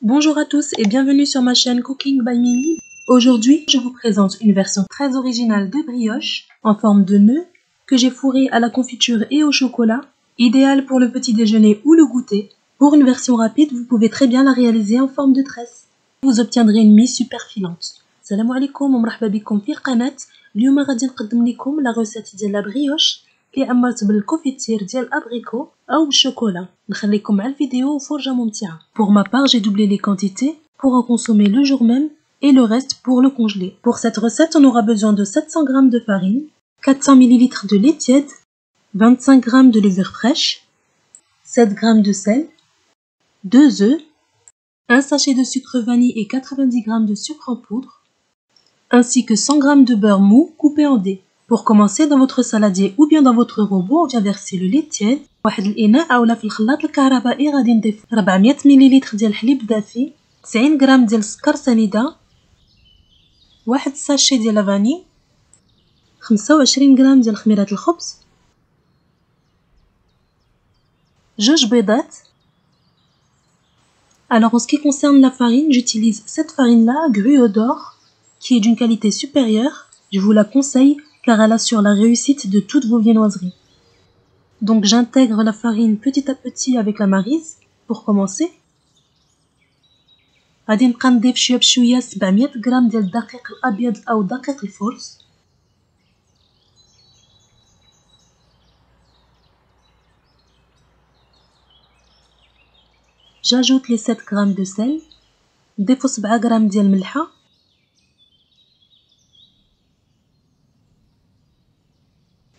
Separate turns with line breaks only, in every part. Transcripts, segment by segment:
Bonjour à tous et bienvenue sur ma chaîne Cooking by Mimi. Aujourd'hui, je vous présente une version très originale de brioche en forme de nœud que j'ai fourré à la confiture et au chocolat, idéale pour le petit déjeuner ou le goûter. Pour une version rapide, vous pouvez très bien la réaliser en forme de tresse. Vous obtiendrez une mie super filante. Salam alaikum wa marhaba bikum fi القناة. اليوم غادي نقدم لكم la recette ديال la brioche اللي عمرت بالكوفيتير ديال الابريكو او بالشوكولا. نخليكم مع الفيديو وفرجة ممتعة. Pour ma part, j'ai doublé les quantités pour en consommer le jour même et le reste pour le congeler. Pour cette recette, on aura besoin de 700 g de farine, 400 ml de lait tiède, 25 g de levure fraîche, 7 g de sel, 2 œufs, un sachet de sucre vanille et 90 g de sucre en poudre, ainsi que 100 g de beurre mou coupé en dés. Pour commencer, dans votre saladier ou bien dans votre robot, on vient verser le lait tiède. واحد الإناء أولا في الخلاط الكهربائي غادي نضيف 400 مليلتر ديال الحليب دافي، 90 غرام ديال السكر سنيدة، واحد ساشي ديال لافاني، 25 غرام ديال خميرة الخبز، جوج بيضات. Alors en ce qui concerne la farine, j'utilise cette farine-là, Gruau d'Or, qui est d'une qualité supérieure. Je vous la conseille car elle assure la réussite de toutes vos viennoiseries. Donc j'intègre la farine petit à petit avec la maryse pour commencer. غادي نبقى نضيف شويه بشويه 700 غرام ديال الدقيق الابيض او دقيق الفرص. J'ajoute les 7 grammes de sel. نضيفو 7 غرام ديال الملحه.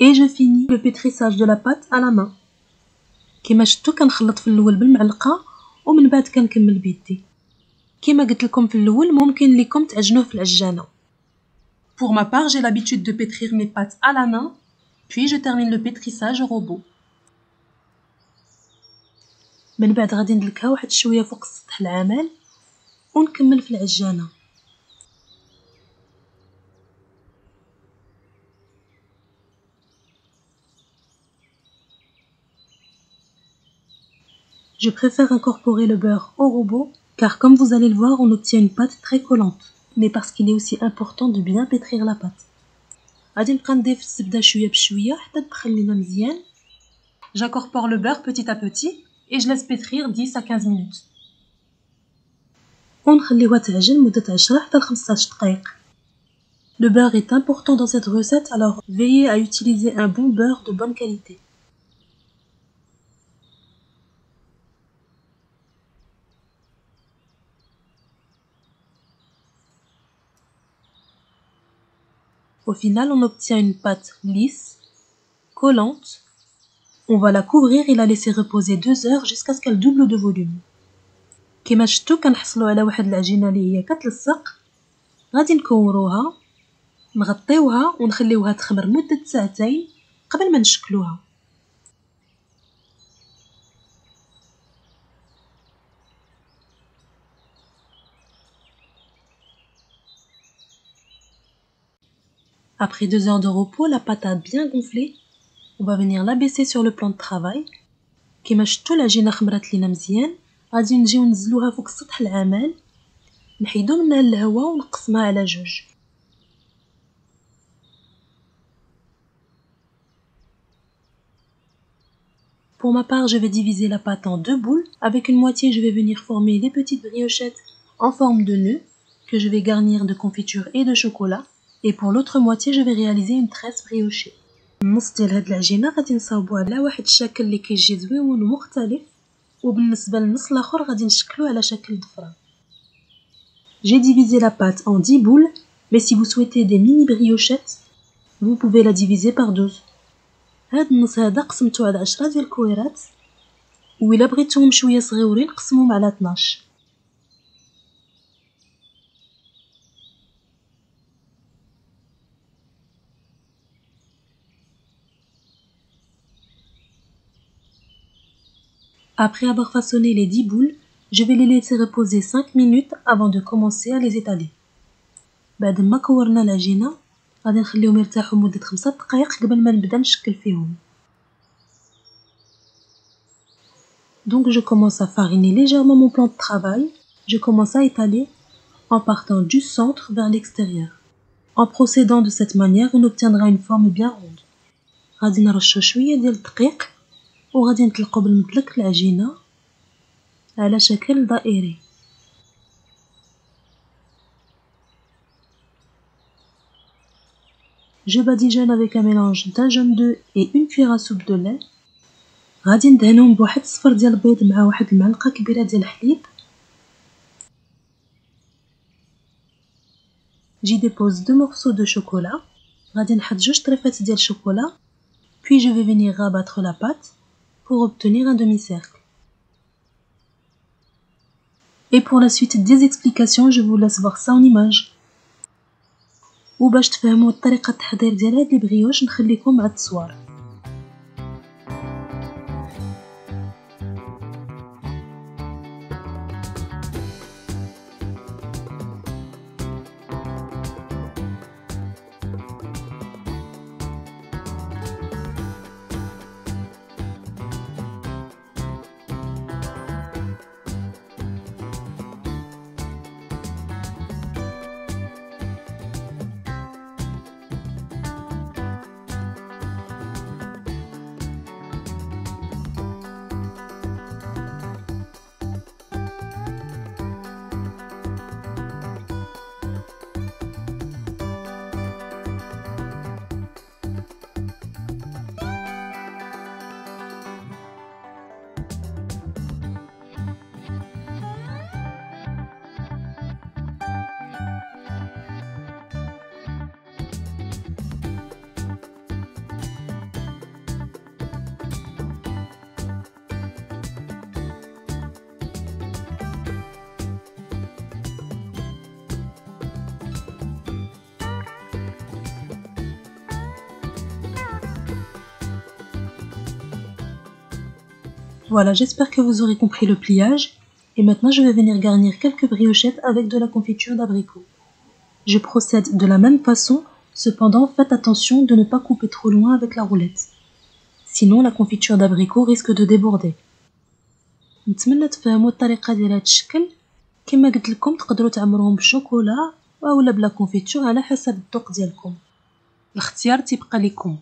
Et je finis le pétrissage de la pâte à la main. كما شفتوا كنخلط في الاول بالمعلقه ومن بعد كنكمل بيدي. كما قلت لكم في الاول ممكن ليكم تعجنوه في العجانه. Pour ma part, j'ai l'habitude de pétrir mes pâtes à la main, puis je termine le pétrissage au robot. من بعد غادي ندلكها واحد شويه فوق السطح العمل ونكمل في العجانه. Je préfère incorporer le beurre au robot car comme vous allez le voir, on obtient une pâte très collante, mais parce qu'il est aussi important de bien pétrir la pâte. غادي نبقى نضيف الزبده شويه بشويه حتى تدخل لينا مزيان. J'incorpore le beurre petit à petit et je laisse pétrir 10 à 15 minutes. ونخليوها تعجن مدة 10 حتى 15 دقيقة. Le beurre est important dans cette recette, alors veillez à utiliser un bon beurre de bonne qualité. Au final, on obtient une pâte lisse, collante. On va la couvrir et la laisser reposer 2 heures jusqu'à ce qu'elle double de volume. كما شفتوا كنحصلوا على واحد العجينه اللي هي كتلصق. غادي نكوروها نغطيوها ونخليوها تخمر مده ساعتين قبل ما نشكلوها. Après 2 heures de repos, la pâte a bien gonflé. On va venir l'abaisser sur le plan de travail. كما شفتوا العجينه خمرات لينا مزيان. غادي نجيو ننزلوها فوق سطح العمل، نحيدو منها الهواء ونقسمها على جوج. Pour ma part, je vais diviser la pâte en 2 boules. Avec une moitié, je vais venir former des petites briochettes en forme de nœud que je vais garnir de confiture et de chocolat. Et pour l'autre moitié, je vais réaliser une tresse briochée. النص ديال هاد العجينه غادي نصاوبوها على واحد الشكل اللي كيجي زويون ومختلف، وبالنسبه للنص الاخر غادي نشكلوه على شكل ضفره. J'ai divisé la pâte en 10 boules, mais si vous souhaitez des mini briochettes, vous pouvez la diviser par 12. هاد النص هذا قسمته على 10 ديال الكويرات، وإلا بغيتوهم شويه صغيورين قسموهم على 12. Après avoir façonné les 10 boules, je vais les laisser reposer 5 minutes avant de commencer à les étaler. بعد ما كورنا العجينه غادي نخليهم يرتاحوا مده 5 دقائق قبل ما نبدا نشكل فيهم. Donc je commence à fariner légèrement mon plan de travail. Je commence à étaler en partant du centre vers l'extérieur. En procédant de cette manière, on obtiendra une forme bien ronde. غادي نرشو شوية ديال الدقيق وغادي نطلقو بالمطلق العجينة على شكل دائري. Je badigeonne avec un mélange d'un jaune d'œuf et une cuillère à soupe de lait. غادي ندهنهم بواحد الصفر ديال البيض مع واحد المعلقة كبيرة ديال الحليب. J'y dépose 2 morceaux de chocolat. غادي نحط 2 طريفات ديال الشوكولا. Puis je vais venir rabattre la pâte pour obtenir un demi-cercle. Et pour la suite des explications, je vous laisse voir ça en image. وباش تفهموا طريقة التحضير ديال هاد البريوش نخليكم مع التصوير. Voilà, j'espère que vous aurez compris le pliage. Et maintenant, je vais venir garnir quelques briochettes avec de la confiture d'abricot. Je procède de la même façon, cependant faites attention de ne pas couper trop loin avec la roulette. Sinon, la confiture d'abricot risque de déborder. نتمنى تفهموا الطريقة ديال هاد الشكل. كما قلت لكم تقدروا تعمروهم بالشوكولا اولا بلا كونفيتور على حسب الذوق ديالكم. الاختيار تيبقى لكم.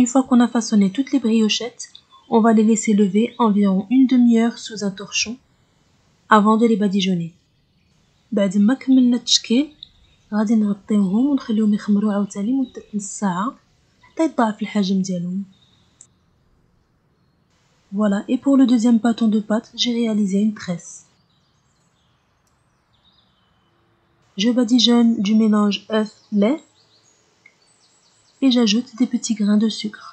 Une fois qu'on a façonné toutes les briochettes, on va les laisser lever environ une demi-heure sous un torchon avant de les badigeonner. بعد ما كملنا التشكيل غادي نغطيوهم ونخليهم يخمروا عاوتاني مدة نص ساعة حتى يتضاعف الحجم ديالهم. Voilà, et pour le deuxième bâton de pâte, j'ai réalisé une tresse. Je badigeonne du mélange œuf-lait et j'ajoute des petits grains de sucre.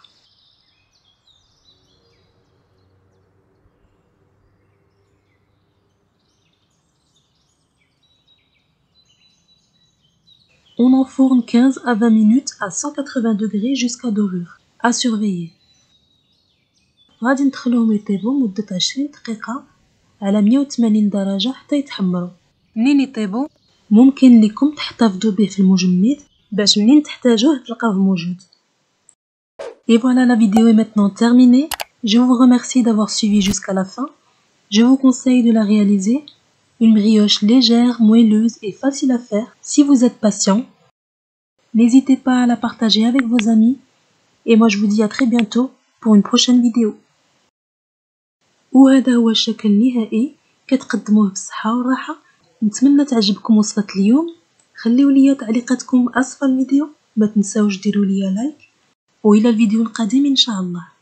On enfourne 15 à 20 minutes à 180 degrés jusqu'à dorure, à surveiller. غادي ندخلوهم يطيبوا مدة 20 دقيقة على 180 درجة حتى يتحمروا. منين يطيبوا ممكن لكم تحتفظوا به في المجمد باش منين تحتاجوه تلقاوه موجود. Et voilà, la vidéo est maintenant terminée. Je vous remercie d'avoir suivi jusqu'à la fin. Je vous conseille de la réaliser. Une brioche légère, moelleuse et facile à faire si vous êtes patient. N'hésitez pas à la partager avec vos amis. Et moi je vous dis à très bientôt pour une prochaine vidéo. وهذا هو الشكل النهائي كتقدموه بالصحة والراحة. نتمنى تعجبكم وصفة اليوم. خليوا لي تعليقاتكم أسفل الفيديو. ما تنساوش ديروا لي لايك. وإلى الفيديو القادم إن شاء الله.